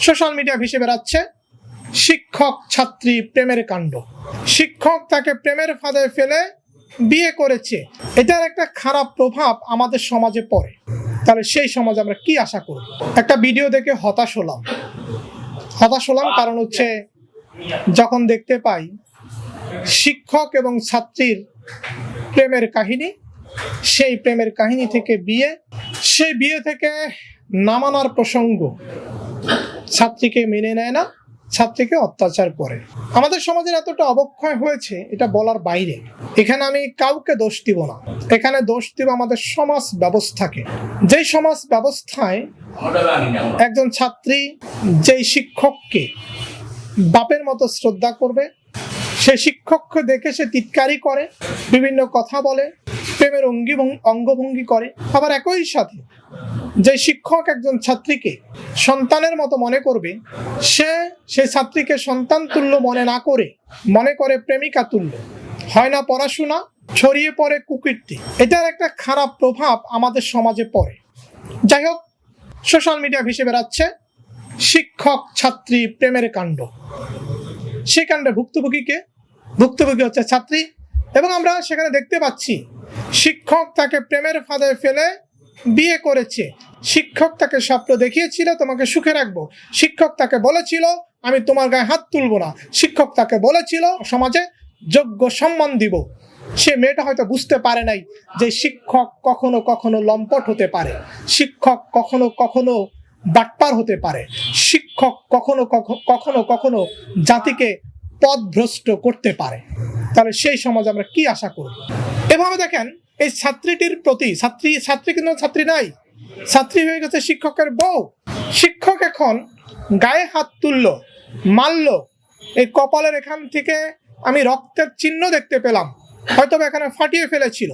Social media ভেসে বেড়াচ্ছে শিক্ষক ছাত্রী প্রেমের কাণ্ড। শিক্ষক তাকে প্রেমের ফাঁদে ফেলে বিয়ে করেছে, এটার একটা খারাপ প্রভাব আমাদের সমাজে পড়ে। তাহলে সেই সমাজ আমরা কি আশা করব? একটা ভিডিও দেখে হতাশ হলাম কারণ হচ্ছে যখন দেখতে পাই শিক্ষক এবং ছাত্রীর প্রেমের কাহিনী, সেই প্রেমের কাহিনী থেকে সেই বিয়ে থেকে নামানোর প্রসঙ্গ, ছাত্রীকে মেনে নেয় না, ছাত্রীকে অত্যাচার করে। আমাদের সমাজের এতটা অবক্ষয় হয়েছে, এটা বলার বাইরে। এখানে আমি কাউকে দোষ দিব না, এখানে দোষ দিব আমাদের সমাজ ব্যবস্থাকে। যেই সমাজ ব্যবস্থায় একজন ছাত্রী যেই শিক্ষককে বাপের মতো শ্রদ্ধা করবে, সেই শিক্ষককে দেখে সে টিটকারি করে, বিভিন্ন কথা বলে, প্রেমের অঙ্গভঙ্গি করে। আবার একই সাথে যে শিক্ষক একজন ছাত্রীকে সন্তানের মতো মনে করবে, সেই ছাত্রীকে সন্তান তুল্য মনে না করে মনে করে প্রেমিকা তুল্য, হয় না পড়াশোনা, ছড়িয়ে পড়ে কুকীর্তি। এটার একটা খারাপ প্রভাব আমাদের সমাজে পড়ে। যাই হোক, সোশ্যাল মিডিয়া ভেসে বেড়াচ্ছে শিক্ষক ছাত্রী প্রেমের কাণ্ড। সেই কাণ্ডে ভুক্তভোগী হচ্ছে ছাত্রী, এবং আমরা সেখানে দেখতে পাচ্ছি শিক্ষক তাকে প্রেমের ফাঁদে ফেলে বিয়ে করেছে। শিক্ষক তাকে স্বপ্ন দেখিয়েছিল তোমাকে সুখে রাখবো, শিক্ষক তাকে বলেছিল আমি তোমার গায়ে হাত তুলবো না, শিক্ষক তাকে বলেছিল সমাজে যোগ্য সম্মান দিব। সে মেয়েটা হয়তো বুঝতে পারে নাই যে শিক্ষক কখনো কখনো লম্পট হতে পারে, শিক্ষক কখনো কখনো বাটপার হতে পারে, শিক্ষক কখনো কখনো জাতিকে পথভ্রষ্ট করতে পারে। তাহলে সেই সমাজ আমরা কি আশা করব? এভাবে দেখেন, এই ছাত্রীটির প্রতি ছাত্রী কিন্তু ছাত্রী নাই, ছাত্রী হয়ে গেছে শিক্ষকের বউ। শিক্ষক এখন গায়ে হাত তুললো, মারলো, এই কপালের এখান থেকে আমি রক্তের চিহ্ন দেখতে পেলাম, হয়তো এখানে ফাটিয়ে ফেলেছিল।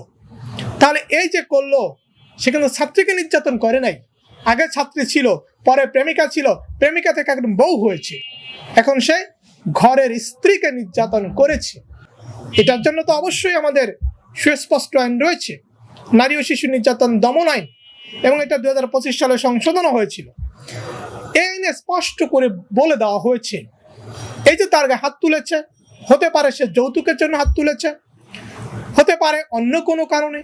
তাহলে এই যে করলো, সে কিন্তু ছাত্রীকে নির্যাতন করে নাই। আগে ছাত্রী ছিল, পরে প্রেমিকা ছিল, প্রেমিকা থেকে একদম বউ হয়েছে, এখন সে ঘরের স্ত্রীকে নির্যাতন করেছে। এটার জন্য তো অবশ্যই আমাদের সুস্পষ্ট আইন রয়েছে, নারী ও শিশু নির্যাতন দমন আইন, এবং এটা 2025 সালে সংশোধনও হয়েছিল। এই আইনে স্পষ্ট করে বলে দেওয়া হয়েছে, এই যে তার গায়ে হাত তুলেছে, হতে পারে সে যৌতুকের জন্য হাত তুলেছে, হতে পারে অন্য কোনো কারণে।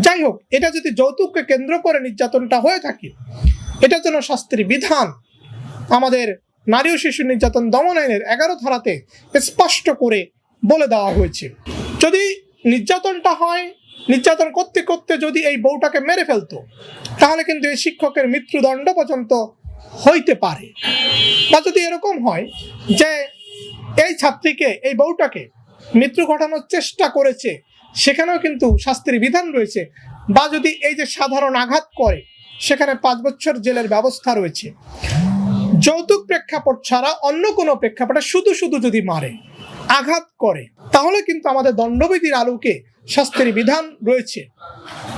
যাই হোক, এটা যদি যৌতুককে কেন্দ্র করে নির্যাতনটা হয়ে থাকে, এটার জন্য শাস্তির বিধান আমাদের নারী ও শিশু নির্যাতন দমন আইনের 11 ধারাতে স্পষ্ট করে বলে দেওয়া হয়েছে। যদি নির্যাতনটা হয়, নির্যাতন করতে করতে যদি এই বউটাকে মেরে ফেলতো, তাহলে কিন্তু এই শিক্ষকের মৃত্যুদণ্ড পর্যন্ত হইতে পারে। বা যদি এরকম হয় যে এই ছাত্রীকে, এই বউটাকে মৃত্যু ঘটানোর চেষ্টা করেছে, সেখানেও কিন্তু শাস্তির বিধান রয়েছে। বা যদি এই যে সাধারণ আঘাত করে, সেখানে 5 বছর জেলের ব্যবস্থা রয়েছে। যৌতুক প্রেক্ষাপট ছাড়া অন্য কোনো প্রেক্ষাপটে শুধু যদি মারে, আঘাত করে, তাহলে কিন্তু আমাদের দণ্ডবিধির আলোকে শাস্তির বিধান রয়েছে।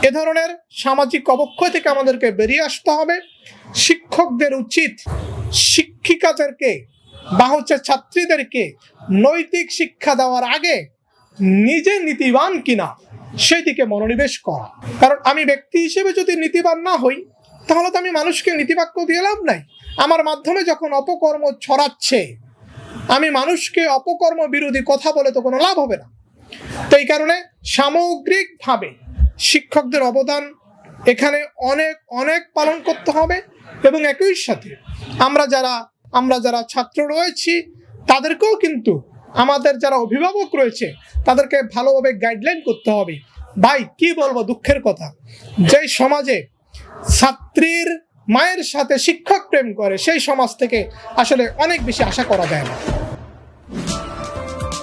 এ ধরনের সামাজিক অবক্ষয় থেকে আমাদেরকে বেরিয়ে আসতে হবে। শিক্ষকদের উচিত শিক্ষিকাদেরকে বা ছাত্রীদেরকে নৈতিক শিক্ষা দেওয়ার আগে নিজে নীতিবান কিনা সেই দিকে মনোনিবেশ করা। কারণ আমি ব্যক্তি হিসেবে যদি নীতিবান না হই, তাহলে তো আমি মানুষকে নীতিবাক্য দিয়ে লাভ নাই। আমার মাধ্যমে যখন অপকর্ম ছড়াচ্ছে, আমি মানুষকে অপকর্ম বিরোধী কথা বলে তো কোনো লাভ হবে না। তো এই কারণে সামগ্রিকভাবে শিক্ষকদের অবদান এখানে অনেক পালন করতে হবে। এবং একই সাথে আমরা যারা ছাত্র রয়েছি, তাদেরকেও কিন্তু আমাদের যারা অভিভাবক রয়েছে, তাদেরকে ভালোভাবে গাইডলাইন করতে হবে। ভাই কি বলবো, দুঃখের কথা, যে সমাজে ছাত্রীর মায়ের সাথে শিক্ষক প্রেম করে, সেই সমাজ থেকে আসলে অনেক বেশি আশা করা যায় না।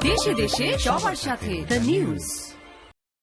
দেশে দেশে সবার সাথে দ্য নিউজ।